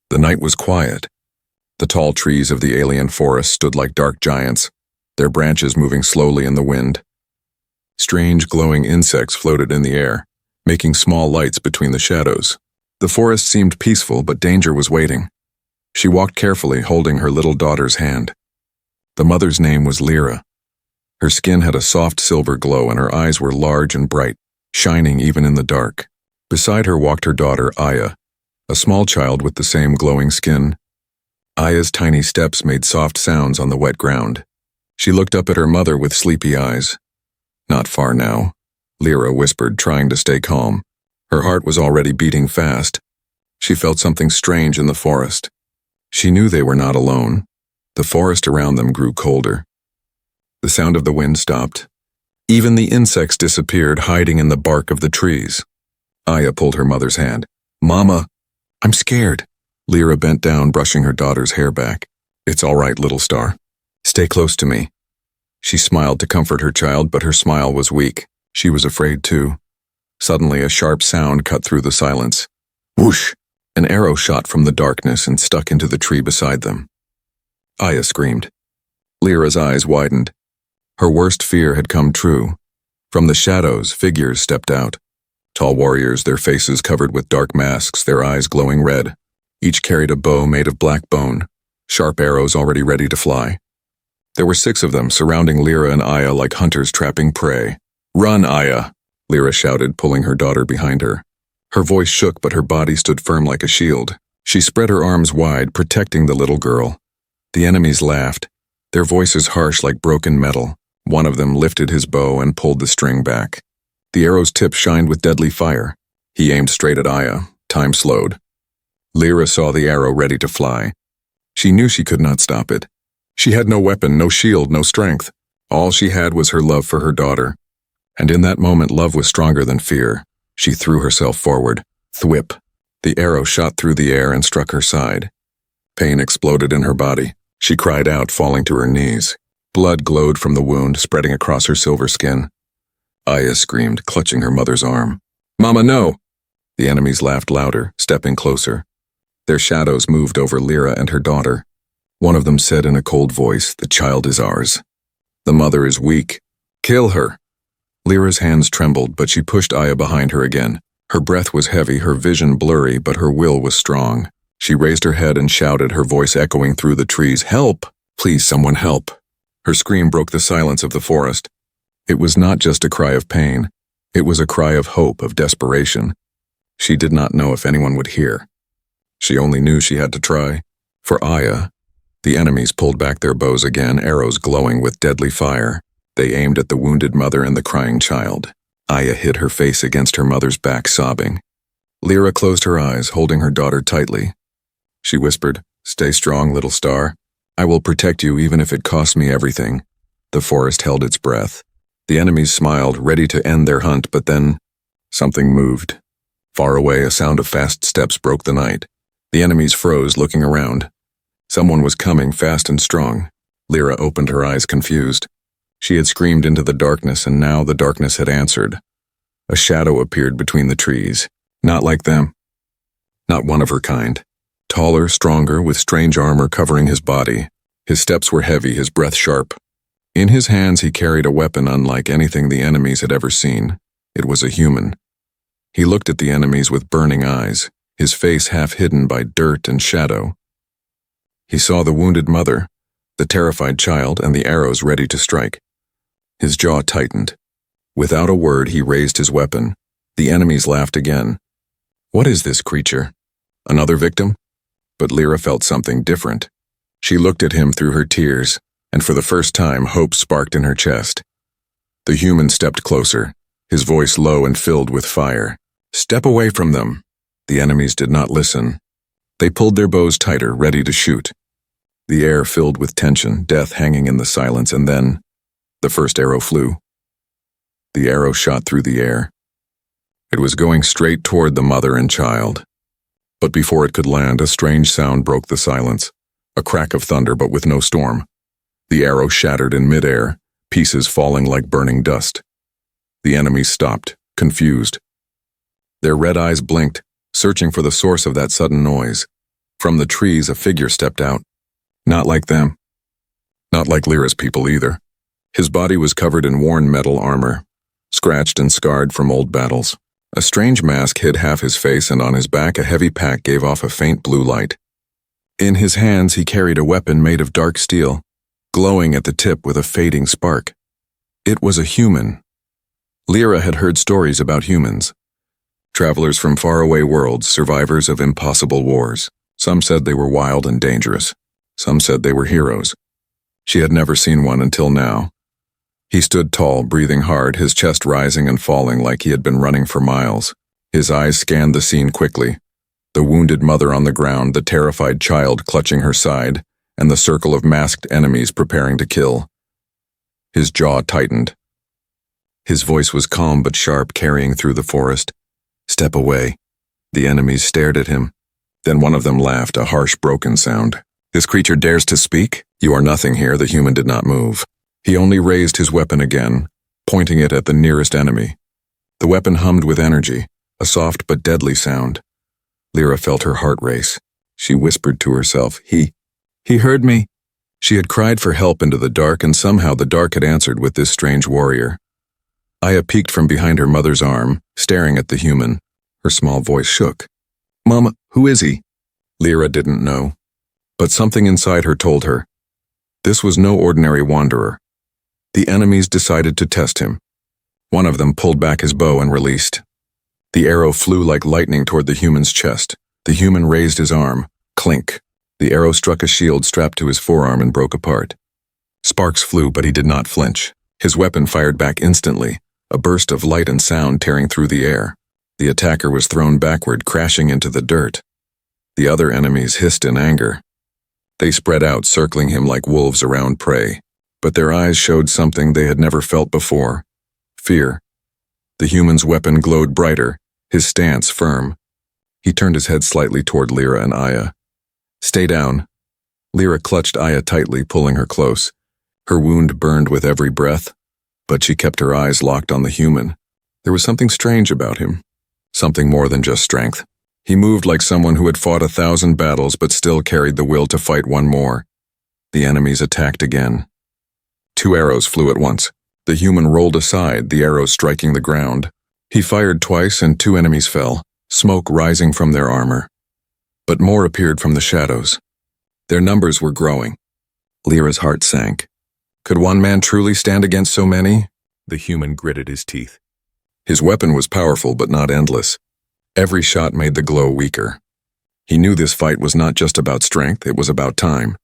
The night was quiet. The tall trees of the alien forest stood like dark giants, their branches moving slowly in the wind. Strange glowing insects floated in the air, making small lights between the shadows. The forest seemed peaceful, but danger was waiting. She walked carefully, holding her little daughter's hand. The mother's name was Lyra. Her skin had a soft silver glow and her eyes were large and bright, shining even in the dark. Beside her walked her daughter, Aya, a small child with the same glowing skin. Aya's tiny steps made soft sounds on the wet ground. She looked up at her mother with sleepy eyes. "Not far now," Lyra whispered, trying to stay calm. Her heart was already beating fast. She felt something strange in the forest. She knew they were not alone. The forest around them grew colder. The sound of the wind stopped. Even the insects disappeared, hiding in the bark of the trees. Aya pulled her mother's hand. "Mama, I'm scared." Lyra bent down, brushing her daughter's hair back. "It's all right, little star. Stay close to me." She smiled to comfort her child, but her smile was weak. She was afraid too. Suddenly, a sharp sound cut through the silence. Whoosh! An arrow shot from the darkness and stuck into the tree beside them. Aya screamed. Lyra's eyes widened. Her worst fear had come true. From the shadows, figures stepped out. Tall warriors, their faces covered with dark masks, their eyes glowing red. Each carried a bow made of black bone, sharp arrows already ready to fly. There were 6 of them, surrounding Lyra and Aya like hunters trapping prey. "Run, Aya!" Lyra shouted, pulling her daughter behind her. Her voice shook, but her body stood firm like a shield. She spread her arms wide, protecting the little girl. The enemies laughed, their voices harsh like broken metal. One of them lifted his bow and pulled the string back. The arrow's tip shined with deadly fire. He aimed straight at Aya. Time slowed. Lyra saw the arrow ready to fly. She knew she could not stop it. She had no weapon, no shield, no strength. All she had was her love for her daughter. And in that moment, love was stronger than fear. She threw herself forward. Thwip! The arrow shot through the air and struck her side. Pain exploded in her body. She cried out, falling to her knees. Blood glowed from the wound, spreading across her silver skin. Aya screamed, clutching her mother's arm. "Mama, no!" The enemies laughed louder, stepping closer. Their shadows moved over Lyra and her daughter. One of them said in a cold voice, "The child is ours. The mother is weak. Kill her." Lyra's hands trembled, but she pushed Aya behind her again. Her breath was heavy, her vision blurry, but her will was strong. She raised her head and shouted, her voice echoing through the trees, "Help! Please, someone help!" Her scream broke the silence of the forest. It was not just a cry of pain. It was a cry of hope, of desperation. She did not know if anyone would hear. She only knew she had to try. For Aya, the enemies pulled back their bows again, arrows glowing with deadly fire. They aimed at the wounded mother and the crying child. Aya hid her face against her mother's back, sobbing. Lyra closed her eyes, holding her daughter tightly. She whispered, "Stay strong, little star. I will protect you even if it costs me everything." The forest held its breath. The enemies smiled, ready to end their hunt, but then something moved. Far away, a sound of fast steps broke the night. The enemies froze, looking around. Someone was coming, fast and strong. Lyra opened her eyes, confused. She had screamed into the darkness, and now the darkness had answered. A shadow appeared between the trees. Not like them. Not one of her kind. Taller, stronger, with strange armor covering his body. His steps were heavy, his breath sharp. In his hands he carried a weapon unlike anything the enemies had ever seen. It was a human. He looked at the enemies with burning eyes, his face half hidden by dirt and shadow. He saw the wounded mother, the terrified child, and the arrows ready to strike. His jaw tightened. Without a word, he raised his weapon. The enemies laughed again. What is this creature? Another victim? But Lyra felt something different. She looked at him through her tears, and for the first time, hope sparked in her chest. The human stepped closer, his voice low and filled with fire. "Step away from them." The enemies did not listen. They pulled their bows tighter, ready to shoot. The air filled with tension, death hanging in the silence, and then the first arrow flew. The arrow shot through the air. It was going straight toward the mother and child. But before it could land, a strange sound broke the silence. A crack of thunder, but with no storm. The arrow shattered in midair, pieces falling like burning dust. The enemies stopped, confused. Their red eyes blinked, searching for the source of that sudden noise. From the trees, a figure stepped out. Not like them. Not like Lyra's people either. His body was covered in worn metal armor, scratched and scarred from old battles. A strange mask hid half his face, and on his back a heavy pack gave off a faint blue light. In his hands he carried a weapon made of dark steel, glowing at the tip with a fading spark. It was a human. Lyra had heard stories about humans. Travelers from faraway worlds, survivors of impossible wars. Some said they were wild and dangerous. Some said they were heroes. She had never seen one until now. He stood tall, breathing hard, his chest rising and falling like he had been running for miles. His eyes scanned the scene quickly. The wounded mother on the ground, the terrified child clutching her side, and the circle of masked enemies preparing to kill. His jaw tightened. His voice was calm but sharp, carrying through the forest. "Step away." The enemies stared at him. Then one of them laughed, a harsh, broken sound. "This creature dares to speak? You are nothing here." The human did not move. He only raised his weapon again, pointing it at the nearest enemy. The weapon hummed with energy, a soft but deadly sound. Lyra felt her heart race. She whispered to herself, He heard me." She had cried for help into the dark, and somehow the dark had answered with this strange warrior. Aya peeked from behind her mother's arm, staring at the human. Her small voice shook. "Mama, who is he?" Lyra didn't know, but something inside her told her. This was no ordinary wanderer. The enemies decided to test him. One of them pulled back his bow and released. The arrow flew like lightning toward the human's chest. The human raised his arm. Clink. The arrow struck a shield strapped to his forearm and broke apart. Sparks flew, but he did not flinch. His weapon fired back instantly, a burst of light and sound tearing through the air. The attacker was thrown backward, crashing into the dirt. The other enemies hissed in anger. They spread out, circling him like wolves around prey. But their eyes showed something they had never felt before. Fear. The human's weapon glowed brighter, his stance firm. He turned his head slightly toward Lyra and Aya. "Stay down." Lyra clutched Aya tightly, pulling her close. Her wound burned with every breath, but she kept her eyes locked on the human. There was something strange about him. Something more than just strength. He moved like someone who had fought 1,000 battles but still carried the will to fight one more. The enemies attacked again. 2 arrows flew at once. The human rolled aside, the arrows striking the ground. He fired twice and 2 enemies fell, smoke rising from their armor. But more appeared from the shadows. Their numbers were growing. Lyra's heart sank. Could one man truly stand against so many? The human gritted his teeth. His weapon was powerful but not endless. Every shot made the glow weaker. He knew this fight was not just about strength, it was about time.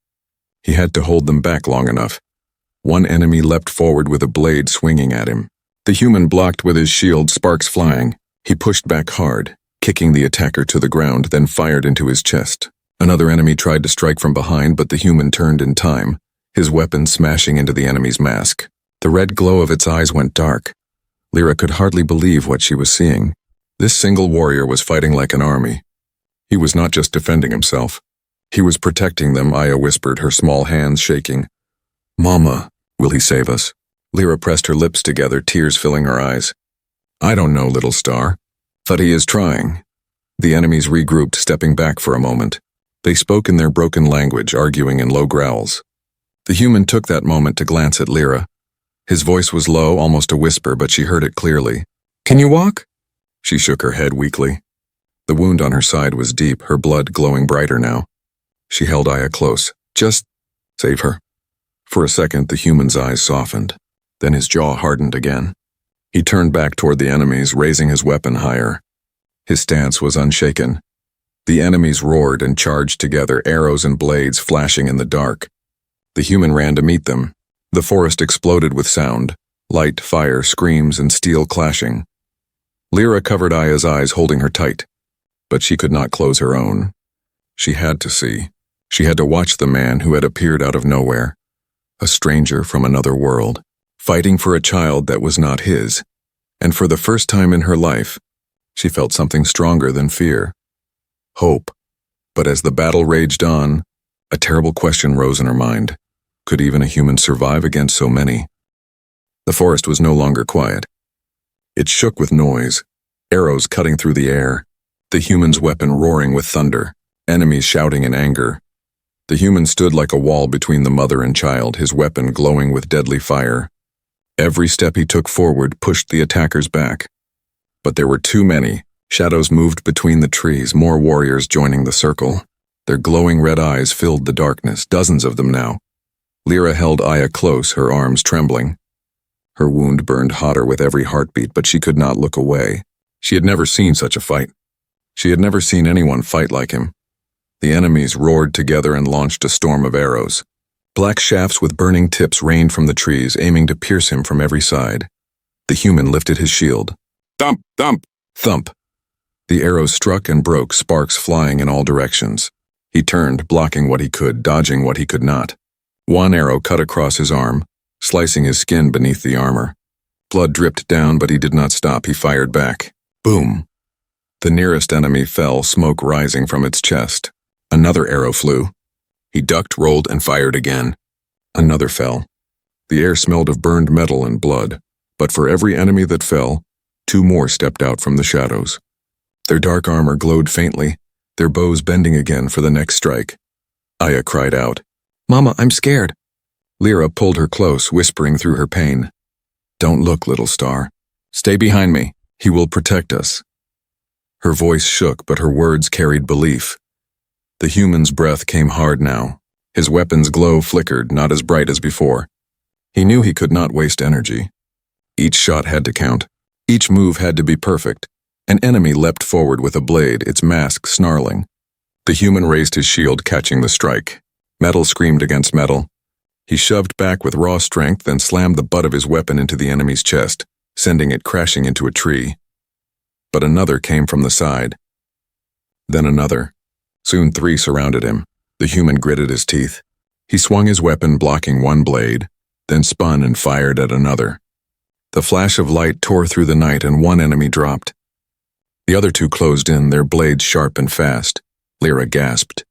He had to hold them back long enough. One enemy leapt forward with a blade swinging at him. The human blocked with his shield, sparks flying. He pushed back hard, kicking the attacker to the ground, then fired into his chest. Another enemy tried to strike from behind, but the human turned in time, his weapon smashing into the enemy's mask. The red glow of its eyes went dark. Lyra could hardly believe what she was seeing. This single warrior was fighting like an army. He was not just defending himself. He was protecting them, Aya whispered, her small hands shaking. "Mama, will he save us?" Lyra pressed her lips together, tears filling her eyes. "I don't know, little star. But he is trying." The enemies regrouped, stepping back for a moment. They spoke in their broken language, arguing in low growls. The human took that moment to glance at Lyra. His voice was low, almost a whisper, but she heard it clearly. "Can you walk?" She shook her head weakly. The wound on her side was deep, her blood glowing brighter now. She held Aya close. "Just save her." For a second, the human's eyes softened. Then his jaw hardened again. He turned back toward the enemies, raising his weapon higher. His stance was unshaken. The enemies roared and charged together, arrows and blades flashing in the dark. The human ran to meet them. The forest exploded with sound, light, fire, screams, and steel clashing. Lyra covered Aya's eyes, holding her tight. But she could not close her own. She had to see. She had to watch the man who had appeared out of nowhere. A stranger from another world, fighting for a child that was not his. And for the first time in her life, she felt something stronger than fear. Hope. But as the battle raged on, a terrible question rose in her mind. Could even a human survive against so many? The forest was no longer quiet. It shook with noise, arrows cutting through the air, the human's weapon roaring with thunder. enemies shouting in anger. The human stood like a wall between the mother and child, his weapon glowing with deadly fire. Every step he took forward pushed the attackers back. But there were too many. Shadows moved between the trees, more warriors joining the circle. Their glowing red eyes filled the darkness, dozens of them now. Lyra held Aya close, her arms trembling. Her wound burned hotter with every heartbeat, but she could not look away. She had never seen such a fight. She had never seen anyone fight like him. The enemies roared together and launched a storm of arrows. Black shafts with burning tips rained from the trees, aiming to pierce him from every side. The human lifted his shield. Thump, thump, thump. The arrows struck and broke, sparks flying in all directions. He turned, blocking what he could, dodging what he could not. One arrow cut across his arm, slicing his skin beneath the armor. Blood dripped down, but he did not stop. He fired back. Boom! The nearest enemy fell, smoke rising from its chest. Another arrow flew. He ducked, rolled, and fired again. Another fell. The air smelled of burned metal and blood, but for every enemy that fell, 2 more stepped out from the shadows. Their dark armor glowed faintly, their bows bending again for the next strike. Aya cried out, "Mama, I'm scared." Lyra pulled her close, whispering through her pain. "Don't look, little star. Stay behind me. He will protect us." Her voice shook, but her words carried belief. The human's breath came hard now. His weapon's glow flickered, not as bright as before. He knew he could not waste energy. Each shot had to count. Each move had to be perfect. An enemy leapt forward with a blade, its mask snarling. The human raised his shield, catching the strike. Metal screamed against metal. He shoved back with raw strength, then slammed the butt of his weapon into the enemy's chest, sending it crashing into a tree. But another came from the side. Then another. Soon 3 surrounded him. The human gritted his teeth. He swung his weapon, blocking one blade, then spun and fired at another. The flash of light tore through the night, and one enemy dropped. The other 2 closed in, their blades sharp and fast. Lyra gasped.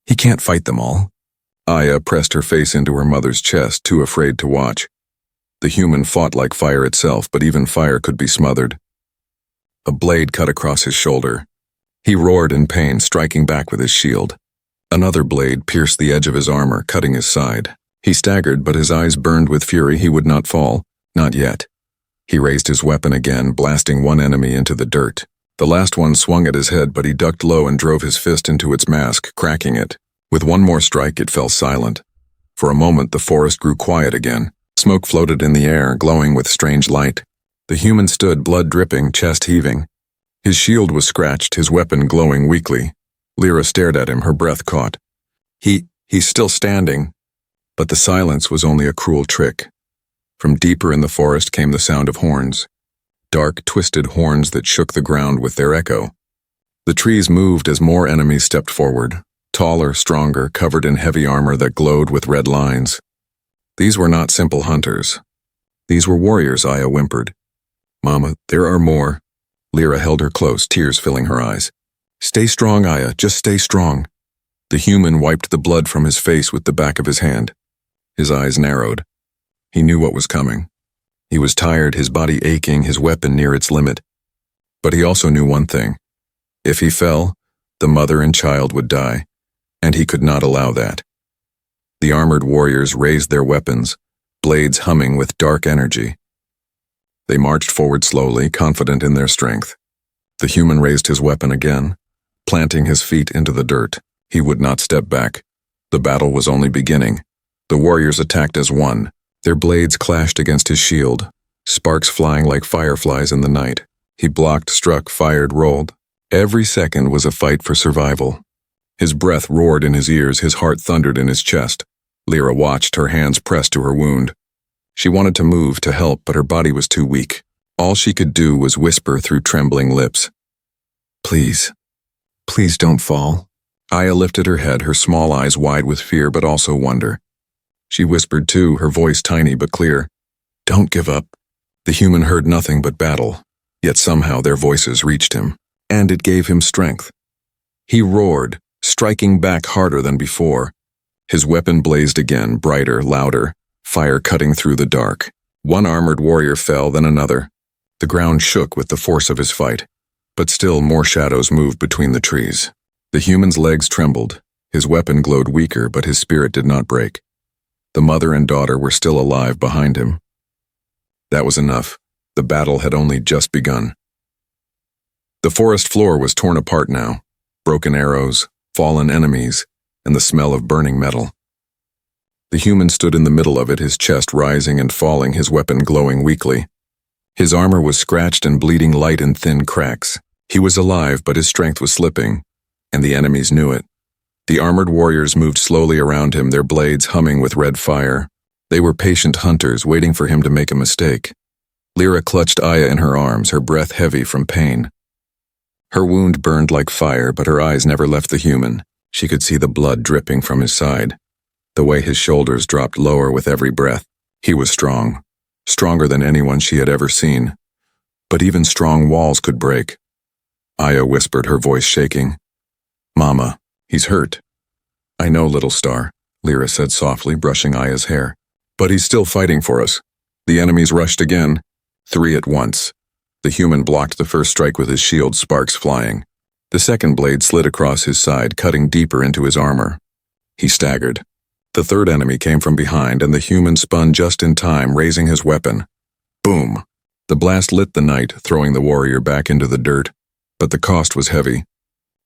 "He can't fight them all." Aya pressed her face into her mother's chest, too afraid to watch. The human fought like fire itself, but even fire could be smothered. A blade cut across his shoulder. He roared in pain, striking back with his shield. Another blade pierced the edge of his armor, cutting his side. He staggered, but his eyes burned with fury. He would not fall. Not yet. He raised his weapon again, blasting one enemy into the dirt. The last one swung at his head, but he ducked low and drove his fist into its mask, cracking it. With one more strike, it fell silent. For a moment, the forest grew quiet again. Smoke floated in the air, glowing with strange light. The human stood, blood dripping, chest heaving. His shield was scratched, his weapon glowing weakly. Lyra stared at him, her breath caught. He's still standing. But the silence was only a cruel trick. From deeper in the forest came the sound of horns. Dark, twisted horns that shook the ground with their echo. The trees moved as more enemies stepped forward, taller, stronger, covered in heavy armor that glowed with red lines. These were not simple hunters. These were warriors, Aya whimpered. "Mama, there are more." Lyra held her close, tears filling her eyes. "Stay strong, Aya, just stay strong." The human wiped the blood from his face with the back of his hand. His eyes narrowed. He knew what was coming. He was tired, his body aching, his weapon near its limit. But he also knew one thing. If he fell, the mother and child would die, and he could not allow that. The armored warriors raised their weapons, blades humming with dark energy. They marched forward slowly, confident in their strength. The human raised his weapon again, planting his feet into the dirt. He would not step back. The battle was only beginning. The warriors attacked as one. Their blades clashed against his shield, sparks flying like fireflies in the night. He blocked, struck, fired, rolled. Every second was a fight for survival. His breath roared in his ears, his heart thundered in his chest. Lyra watched, her hands pressed to her wound. She wanted to move, to help, but her body was too weak. All she could do was whisper through trembling lips. "Please, please don't fall." Aya lifted her head, her small eyes wide with fear but also wonder. She whispered too, her voice tiny but clear. "Don't give up." The human heard nothing but battle, yet somehow their voices reached him, and it gave him strength. He roared, striking back harder than before. His weapon blazed again, brighter, louder, fire cutting through the dark. One armored warrior fell, then another. The ground shook with the force of his fight, but still more shadows moved between the trees. The human's legs trembled. His weapon glowed weaker, but his spirit did not break. The mother and daughter were still alive behind him. That was enough. The battle had only just begun. The forest floor was torn apart now. Broken arrows, fallen enemies, and the smell of burning metal. The human stood in the middle of it, his chest rising and falling, his weapon glowing weakly. His armor was scratched and bleeding light in thin cracks. He was alive, but his strength was slipping, and the enemies knew it. The armored warriors moved slowly around him, their blades humming with red fire. They were patient hunters, waiting for him to make a mistake. Lyra clutched Aya in her arms, her breath heavy from pain. Her wound burned like fire, but her eyes never left the human. She could see the blood dripping from his side. The way his shoulders dropped lower with every breath. He was strong, stronger than anyone she had ever seen. But even strong walls could break. Aya whispered, her voice shaking. "Mama, he's hurt." "I know, little star," Lyra said softly, brushing Aya's hair. "But he's still fighting for us." The enemies rushed again, 3 at once. The human blocked the first strike with his shield, sparks flying. The second blade slid across his side, cutting deeper into his armor. He staggered. The third enemy came from behind, and the human spun just in time, raising his weapon. Boom! The blast lit the night, throwing the warrior back into the dirt. But the cost was heavy.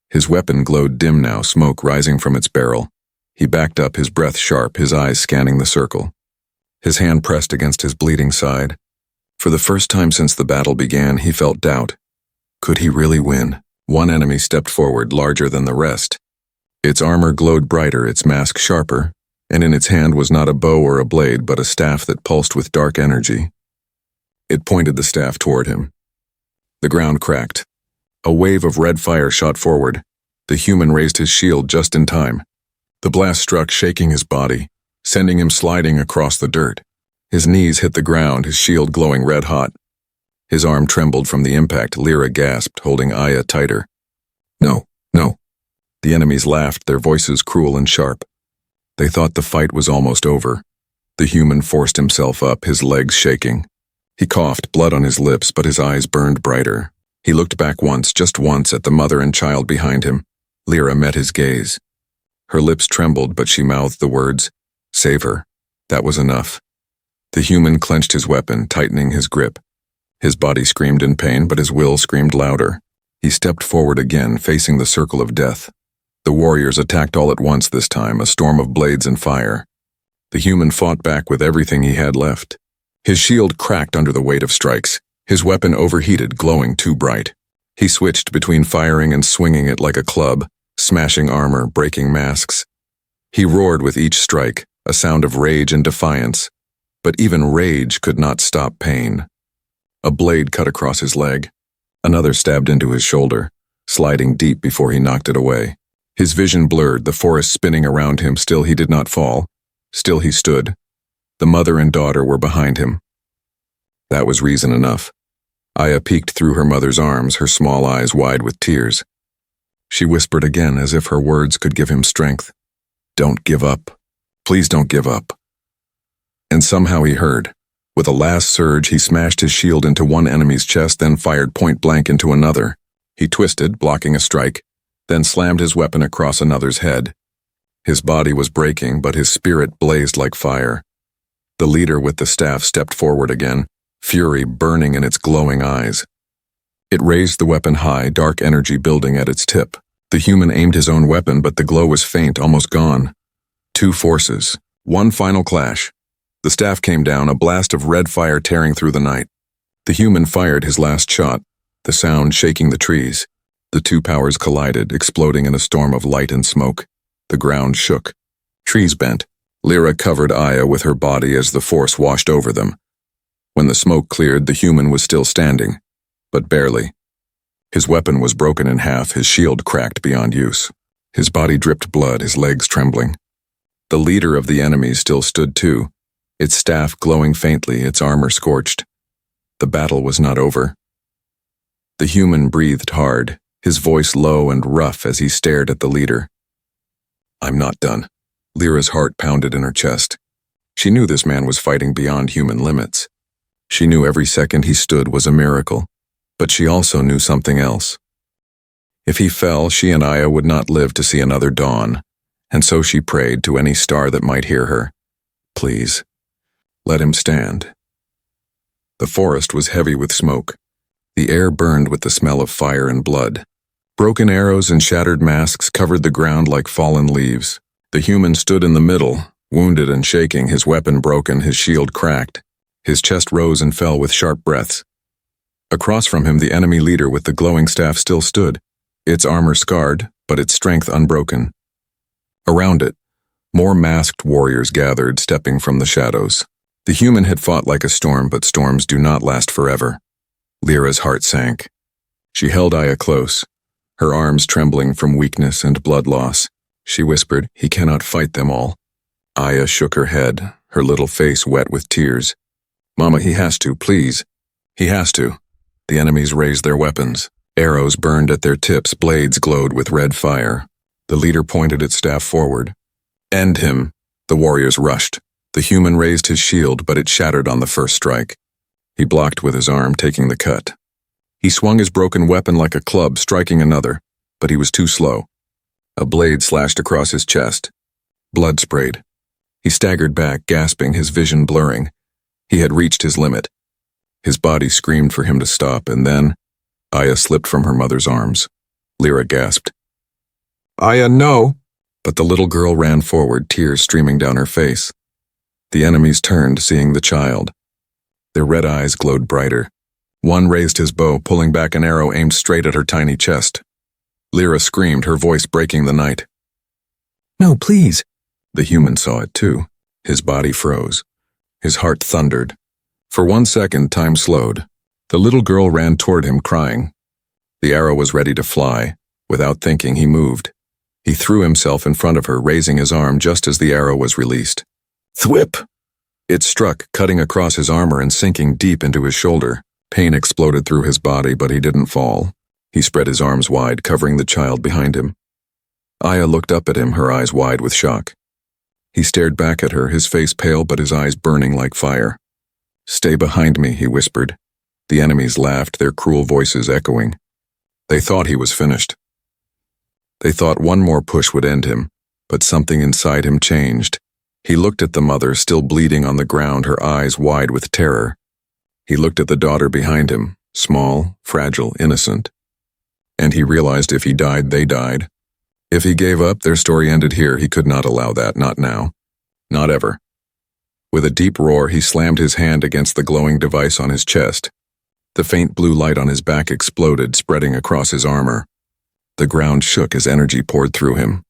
His weapon glowed dim now, smoke rising from its barrel. He backed up, his breath sharp, his eyes scanning the circle. His hand pressed against his bleeding side. For the first time since the battle began, he felt doubt. Could he really win? One enemy stepped forward, larger than the rest. Its armor glowed brighter, its mask sharper, and in its hand was not a bow or a blade, but a staff that pulsed with dark energy. It pointed the staff toward him. The ground cracked. A wave of red fire shot forward. The human raised his shield just in time. The blast struck, shaking his body, sending him sliding across the dirt. His knees hit the ground, his shield glowing red-hot. His arm trembled from the impact. Lyra gasped, holding Aya tighter. "No, no." The enemies laughed, their voices cruel and sharp. They thought the fight was almost over. The human forced himself up, his legs shaking. He coughed, blood on his lips, but his eyes burned brighter. He looked back once, just once, at the mother and child behind him. Lyra met his gaze. Her lips trembled, but she mouthed the words, "Save her." That was enough. The human clenched his weapon, tightening his grip. His body screamed in pain, but his will screamed louder. He stepped forward again, facing the circle of death. The warriors attacked all at once this time, a storm of blades and fire. The human fought back with everything he had left. His shield cracked under the weight of strikes. His weapon overheated, glowing too bright. He switched between firing and swinging it like a club, smashing armor, breaking masks. He roared with each strike, a sound of rage and defiance. But even rage could not stop pain. A blade cut across his leg. Another stabbed into his shoulder, sliding deep before he knocked it away. His vision blurred, the forest spinning around him. Still he did not fall. Still he stood. The mother and daughter were behind him. That was reason enough. Aya peeked through her mother's arms, her small eyes wide with tears. She whispered again, as if her words could give him strength. "Don't give up. Please don't give up." And somehow he heard. With a last surge, he smashed his shield into one enemy's chest, then fired point blank into another. He twisted, blocking a strike, then slammed his weapon across another's head. His body was breaking, but his spirit blazed like fire. The leader with the staff stepped forward again, fury burning in its glowing eyes. It raised the weapon high, dark energy building at its tip. The human aimed his own weapon, but the glow was faint, almost gone. Two forces. One final clash. The staff came down, a blast of red fire tearing through the night. The human fired his last shot, the sound shaking the trees. The two powers collided, exploding in a storm of light and smoke. The ground shook. Trees bent. Lyra covered Aya with her body as the force washed over them. When the smoke cleared, the human was still standing, but barely. His weapon was broken in half, his shield cracked beyond use. His body dripped blood, his legs trembling. The leader of the enemies still stood too, its staff glowing faintly, its armor scorched. The battle was not over. The human breathed hard, his voice low and rough as he stared at the leader. "I'm not done." Lyra's heart pounded in her chest. She knew this man was fighting beyond human limits. She knew every second he stood was a miracle, but she also knew something else. If he fell, she and Aya would not live to see another dawn, and so she prayed to any star that might hear her. Please, let him stand. The forest was heavy with smoke. The air burned with the smell of fire and blood. Broken arrows and shattered masks covered the ground like fallen leaves. The human stood in the middle, wounded and shaking, his weapon broken, his shield cracked. His chest rose and fell with sharp breaths. Across from him, the enemy leader with the glowing staff still stood, its armor scarred, but its strength unbroken. Around it, more masked warriors gathered, stepping from the shadows. The human had fought like a storm, but storms do not last forever. Lyra's heart sank. She held Aya close, her arms trembling from weakness and blood loss. She whispered, "He cannot fight them all." Aya shook her head, her little face wet with tears. "Mama, he has to, please. He has to." The enemies raised their weapons. Arrows burned at their tips, blades glowed with red fire. The leader pointed its staff forward. "End him." The warriors rushed. The human raised his shield, but it shattered on the first strike. He blocked with his arm, taking the cut. He swung his broken weapon like a club, striking another, but he was too slow. A blade slashed across his chest. Blood sprayed. He staggered back, gasping, his vision blurring. He had reached his limit. His body screamed for him to stop, and then Aya slipped from her mother's arms. Lyra gasped. "Aya, no!" But the little girl ran forward, tears streaming down her face. The enemies turned, seeing the child. Their red eyes glowed brighter. One raised his bow, pulling back an arrow aimed straight at her tiny chest. Lyra screamed, her voice breaking the night. "No, please!" The human saw it too. His body froze. His heart thundered. For 1 second, time slowed. The little girl ran toward him, crying. The arrow was ready to fly. Without thinking, he moved. He threw himself in front of her, raising his arm just as the arrow was released. Thwip! It struck, cutting across his armor and sinking deep into his shoulder. Pain exploded through his body, but he didn't fall. He spread his arms wide, covering the child behind him. Aya looked up at him, her eyes wide with shock. He stared back at her, his face pale but his eyes burning like fire. "Stay behind me," he whispered. The enemies laughed, their cruel voices echoing. They thought he was finished. They thought one more push would end him, but something inside him changed. He looked at the mother, still bleeding on the ground, her eyes wide with terror. He looked at the daughter behind him, small, fragile, innocent. And he realized if he died, they died. If he gave up, their story ended here. He could not allow that, not now. Not ever. With a deep roar, he slammed his hand against the glowing device on his chest. The faint blue light on his back exploded, spreading across his armor. The ground shook as energy poured through him.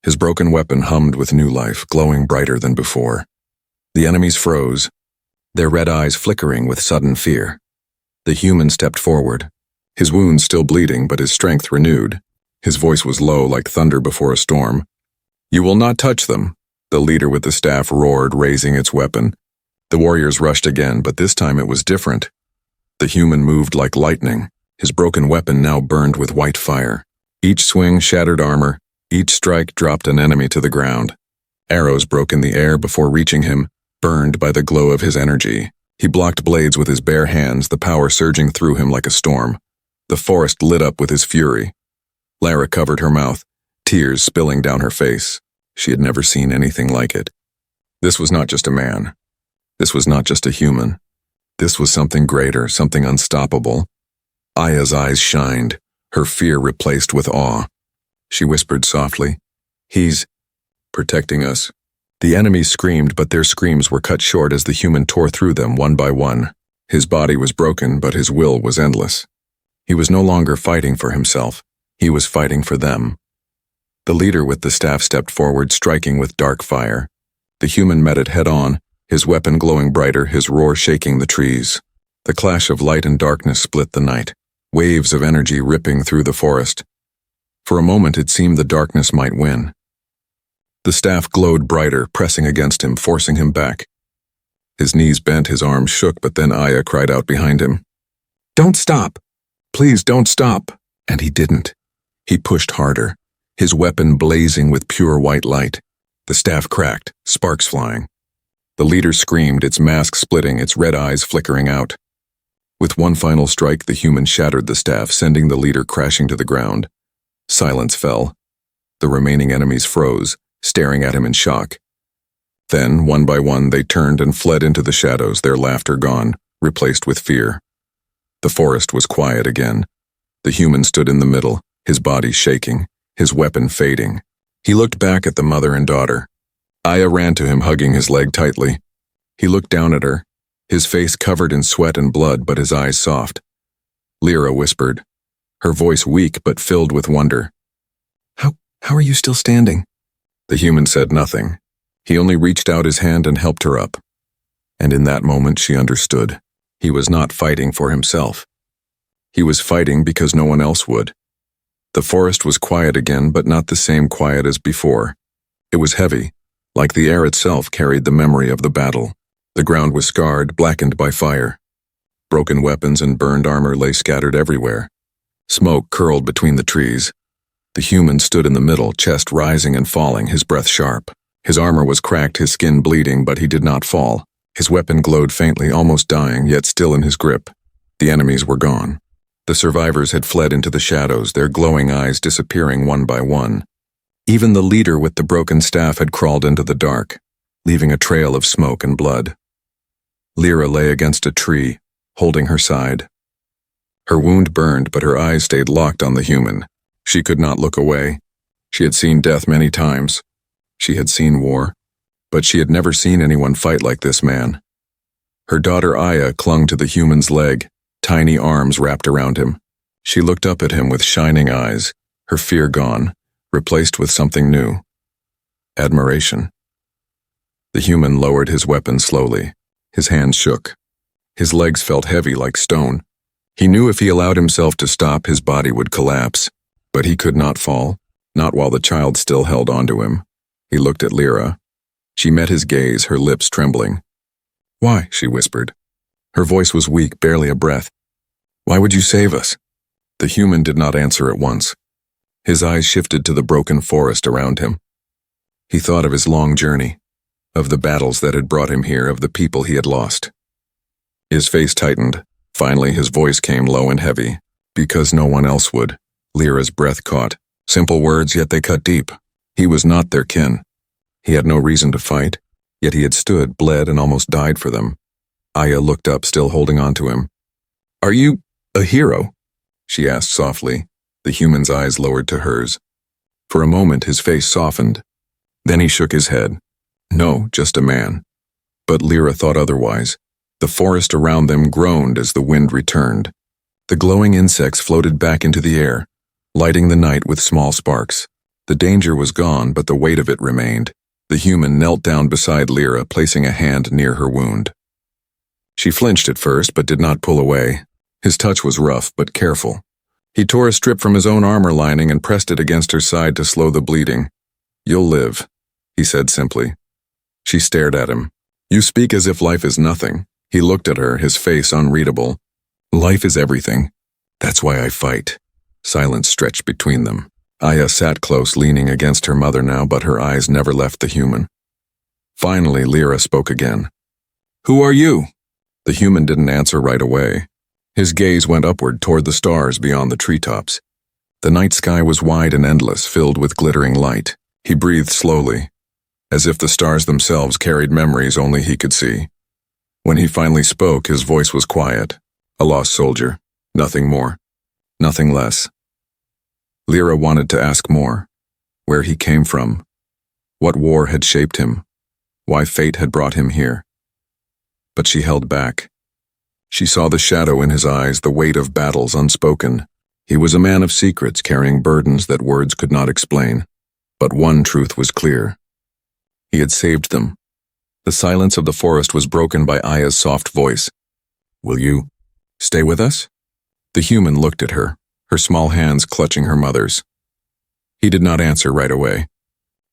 His broken weapon hummed with new life, glowing brighter than before. The enemies froze, their red eyes flickering with sudden fear. The human stepped forward, his wounds still bleeding but his strength renewed. His voice was low like thunder before a storm. "You will not touch them," the leader with the staff roared, raising its weapon. The warriors rushed again, but this time it was different. The human moved like lightning, his broken weapon now burned with white fire. Each swing shattered armor, each strike dropped an enemy to the ground. Arrows broke in the air before reaching him, burned by the glow of his energy. He blocked blades with his bare hands, the power surging through him like a storm. The forest lit up with his fury. Lara covered her mouth, tears spilling down her face. She had never seen anything like it. This was not just a man. This was not just a human. This was something greater, something unstoppable. Aya's eyes shined, her fear replaced with awe. She whispered softly, "He's protecting us." The enemies screamed, but their screams were cut short as the human tore through them one by one. His body was broken, but his will was endless. He was no longer fighting for himself. He was fighting for them. The leader with the staff stepped forward, striking with dark fire. The human met it head-on, his weapon glowing brighter, his roar shaking the trees. The clash of light and darkness split the night, waves of energy ripping through the forest. For a moment it seemed the darkness might win. The staff glowed brighter, pressing against him, forcing him back. His knees bent, his arms shook, but then Aya cried out behind him, "Don't stop! Please don't stop!" And he didn't. He pushed harder, his weapon blazing with pure white light. The staff cracked, sparks flying. The leader screamed, its mask splitting, its red eyes flickering out. With one final strike, the human shattered the staff, sending the leader crashing to the ground. Silence fell. The remaining enemies froze, staring at him in shock. Then, one by one, they turned and fled into the shadows, their laughter gone, replaced with fear. The forest was quiet again. The human stood in the middle, his body shaking, his weapon fading. He looked back at the mother and daughter. Aya ran to him, hugging his leg tightly. He looked down at her, his face covered in sweat and blood, but his eyes soft. Lyra whispered, her voice weak but filled with wonder. How are you still standing? The human said nothing. He only reached out his hand and helped her up. And in that moment she understood. He was not fighting for himself. He was fighting because no one else would. The forest was quiet again, but not the same quiet as before. It was heavy, like the air itself carried the memory of the battle. The ground was scarred, blackened by fire. Broken weapons and burned armor lay scattered everywhere. Smoke curled between the trees. The human stood in the middle, chest rising and falling, his breath sharp. His armor was cracked, his skin bleeding, but he did not fall. His weapon glowed faintly, almost dying, yet still in his grip. The enemies were gone. The survivors had fled into the shadows, their glowing eyes disappearing one by one. Even the leader with the broken staff had crawled into the dark, leaving a trail of smoke and blood. Lyra lay against a tree, holding her side. Her wound burned, but her eyes stayed locked on the human. She could not look away. She had seen death many times. She had seen war, but she had never seen anyone fight like this man. Her daughter Aya clung to the human's leg, tiny arms wrapped around him. She looked up at him with shining eyes, her fear gone, replaced with something new. Admiration. The human lowered his weapon slowly. His hands shook. His legs felt heavy like stone. He knew if he allowed himself to stop, his body would collapse. But he could not fall, not while the child still held onto him. He looked at Lyra. She met his gaze, her lips trembling. "Why?" she whispered. Her voice was weak, barely a breath. "Why would you save us?" The human did not answer at once. His eyes shifted to the broken forest around him. He thought of his long journey, of the battles that had brought him here, of the people he had lost. His face tightened. Finally, his voice came low and heavy. "Because no one else would." Lyra's breath caught. Simple words, yet they cut deep. He was not their kin. He had no reason to fight, yet he had stood, bled, and almost died for them. Aya looked up, still holding on to him. "Are you a hero?" she asked softly, the human's eyes lowered to hers. For a moment, his face softened. Then he shook his head. "No, just a man." But Lyra thought otherwise. The forest around them groaned as the wind returned. The glowing insects floated back into the air, lighting the night with small sparks. The danger was gone, but the weight of it remained. The human knelt down beside Lyra, placing a hand near her wound. She flinched at first, but did not pull away. His touch was rough, but careful. He tore a strip from his own armor lining and pressed it against her side to slow the bleeding. "You'll live," he said simply. She stared at him. "You speak as if life is nothing." He looked at her, his face unreadable. "Life is everything. That's why I fight." Silence stretched between them. Aya sat close, leaning against her mother now, but her eyes never left the human. Finally, Lyra spoke again. "Who are you?" The human didn't answer right away. His gaze went upward toward the stars beyond the treetops. The night sky was wide and endless, filled with glittering light. He breathed slowly, as if the stars themselves carried memories only he could see. When he finally spoke, his voice was quiet. A lost soldier. Nothing more. Nothing less. Lyra wanted to ask more. Where he came from. What war had shaped him. Why fate had brought him here. But she held back. She saw the shadow in his eyes, the weight of battles unspoken. He was a man of secrets, carrying burdens that words could not explain. But one truth was clear. He had saved them. The silence of the forest was broken by Aya's soft voice. "Will you stay with us?" The human looked at her, her small hands clutching her mother's. He did not answer right away.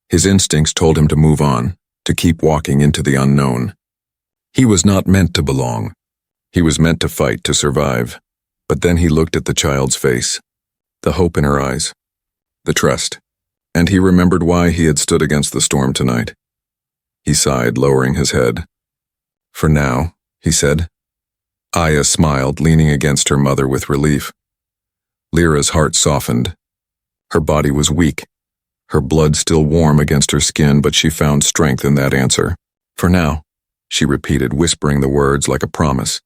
His instincts told him to move on, to keep walking into the unknown. He was not meant to belong. He was meant to fight, to survive. But then he looked at the child's face, the hope in her eyes, the trust, and he remembered why he had stood against the storm tonight. He sighed, lowering his head. "For now," he said. Aya smiled, leaning against her mother with relief. Lyra's heart softened. Her body was weak, her blood still warm against her skin, but she found strength in that answer. For now, she repeated, whispering the words like a promise.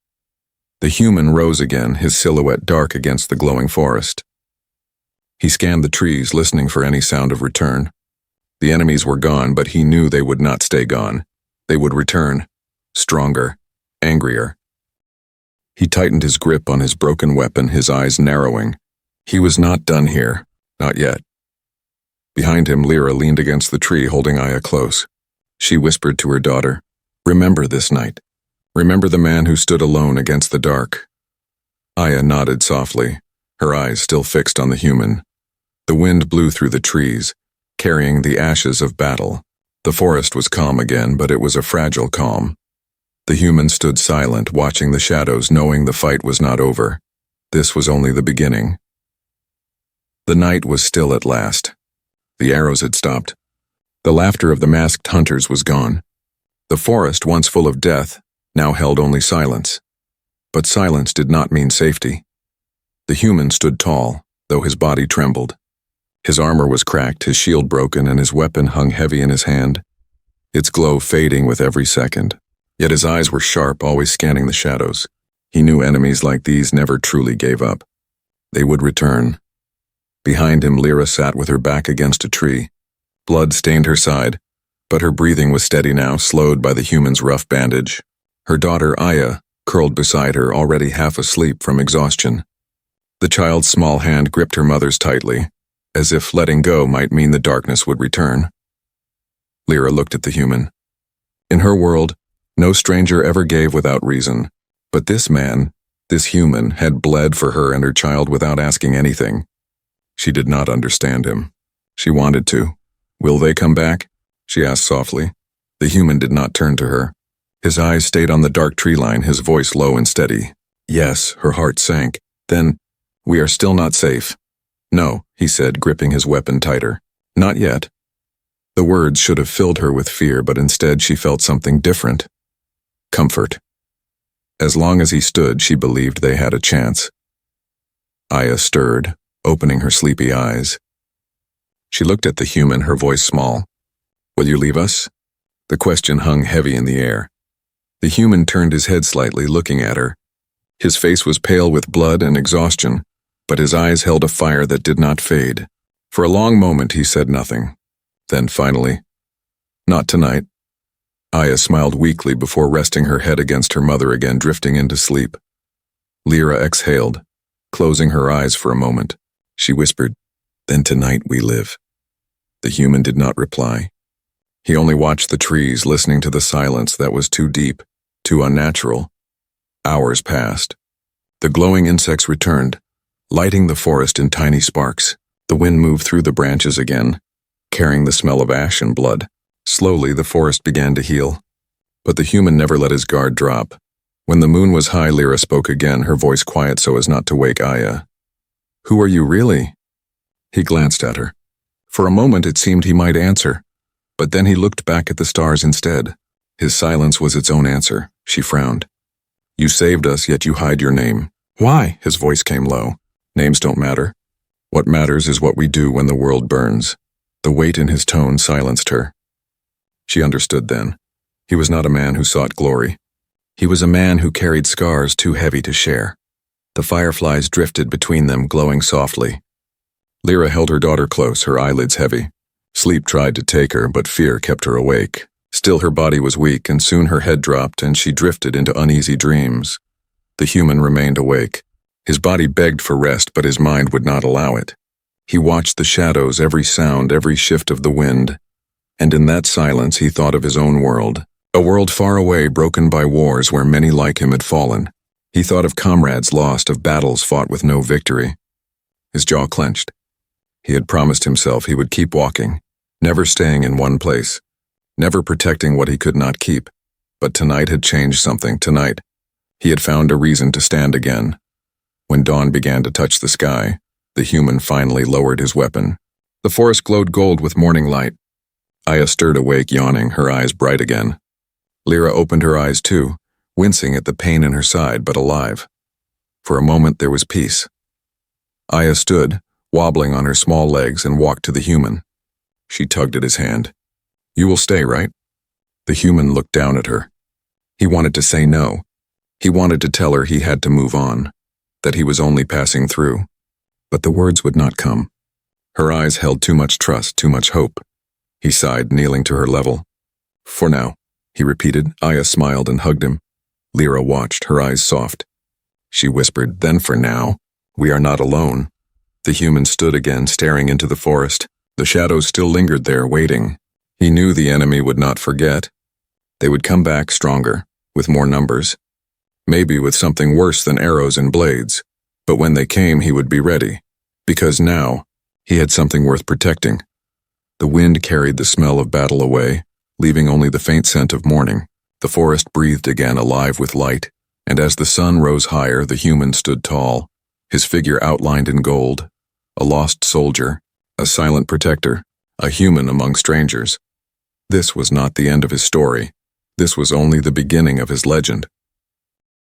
The human rose again, his silhouette dark against the glowing forest. He scanned the trees, listening for any sound of return. The enemies were gone, but he knew they would not stay gone. They would return, stronger, angrier. He tightened his grip on his broken weapon, his eyes narrowing. He was not done here, not yet. Behind him, Lyra leaned against the tree, holding Aya close. She whispered to her daughter, "Remember this night. Remember the man who stood alone against the dark." Aya nodded softly, her eyes still fixed on the human. The wind blew through the trees, carrying the ashes of battle. The forest was calm again, but it was a fragile calm. The human stood silent, watching the shadows, knowing the fight was not over. This was only the beginning. The night was still at last. The arrows had stopped. The laughter of the masked hunters was gone. The forest, once full of death, now held only silence. But silence did not mean safety. The human stood tall, though his body trembled. His armor was cracked, his shield broken, and his weapon hung heavy in his hand, its glow fading with every second. Yet his eyes were sharp, always scanning the shadows. He knew enemies like these never truly gave up. They would return. Behind him, Lyra sat with her back against a tree. Blood stained her side, but her breathing was steady now, slowed by the human's rough bandage. Her daughter, Aya, curled beside her, already half asleep from exhaustion. The child's small hand gripped her mother's tightly, as if letting go might mean the darkness would return. Lyra looked at the human. In her world, no stranger ever gave without reason, but this man, this human, had bled for her and her child without asking anything. She did not understand him. She wanted to. "Will they come back?" she asked softly. The human did not turn to her. His eyes stayed on the dark tree line, his voice low and steady. Yes, her heart sank. Then, "We are still not safe." "No," he said, gripping his weapon tighter. "Not yet." The words should have filled her with fear, but instead she felt something different. Comfort. As long as he stood, she believed they had a chance. Aya stirred, opening her sleepy eyes. She looked at the human, her voice small. "Will you leave us?" The question hung heavy in the air. The human turned his head slightly, looking at her. His face was pale with blood and exhaustion, but his eyes held a fire that did not fade. For a long moment he said nothing. Then finally, "Not tonight." Aya smiled weakly before resting her head against her mother again, drifting into sleep. Lyra exhaled, closing her eyes for a moment. She whispered, "Then tonight we live." The human did not reply. He only watched the trees, listening to the silence that was too deep, too unnatural. Hours passed. The glowing insects returned, lighting the forest in tiny sparks. The wind moved through the branches again, carrying the smell of ash and blood. Slowly, the forest began to heal. But the human never let his guard drop. When the moon was high, Lyra spoke again, her voice quiet so as not to wake Aya. "Who are you really?" He glanced at her. For a moment it seemed he might answer, but then he looked back at the stars instead. His silence was its own answer. She frowned. "You saved us, yet you hide your name." "Why?" His voice came low. "Names don't matter. What matters is what we do when the world burns." The weight in his tone silenced her. She understood then. He was not a man who sought glory. He was a man who carried scars too heavy to share. The fireflies drifted between them, glowing softly. Lyra held her daughter close, her eyelids heavy. Sleep tried to take her, but fear kept her awake. Still, her body was weak, and soon her head dropped, and she drifted into uneasy dreams. The human remained awake. His body begged for rest, but his mind would not allow it. He watched the shadows, every sound, every shift of the wind, and in that silence he thought of his own world. A world far away, broken by wars where many like him had fallen. He thought of comrades lost, of battles fought with no victory. His jaw clenched. He had promised himself he would keep walking, never staying in one place, never protecting what he could not keep. But tonight had changed something. Tonight, he had found a reason to stand again. When dawn began to touch the sky, the human finally lowered his weapon. The forest glowed gold with morning light. Aya stirred awake, yawning, her eyes bright again. Lyra opened her eyes too, wincing at the pain in her side, but alive. For a moment there was peace. Aya stood, wobbling on her small legs, and walked to the human. She tugged at his hand. "You will stay, right?" The human looked down at her. He wanted to say no. He wanted to tell her he had to move on, that he was only passing through. But the words would not come. Her eyes held too much trust, too much hope. He sighed, kneeling to her level. "For now," he repeated. Aya smiled and hugged him. Lyra watched, her eyes soft. She whispered, "Then for now, we are not alone." The human stood again, staring into the forest. The shadows still lingered there, waiting. He knew the enemy would not forget. They would come back stronger, with more numbers. Maybe with something worse than arrows and blades. But when they came, he would be ready. Because now, he had something worth protecting. The wind carried the smell of battle away, leaving only the faint scent of morning. The forest breathed again, alive with light, and as the sun rose higher, the human stood tall, his figure outlined in gold. A lost soldier, a silent protector, a human among strangers. This was not the end of his story. This was only the beginning of his legend.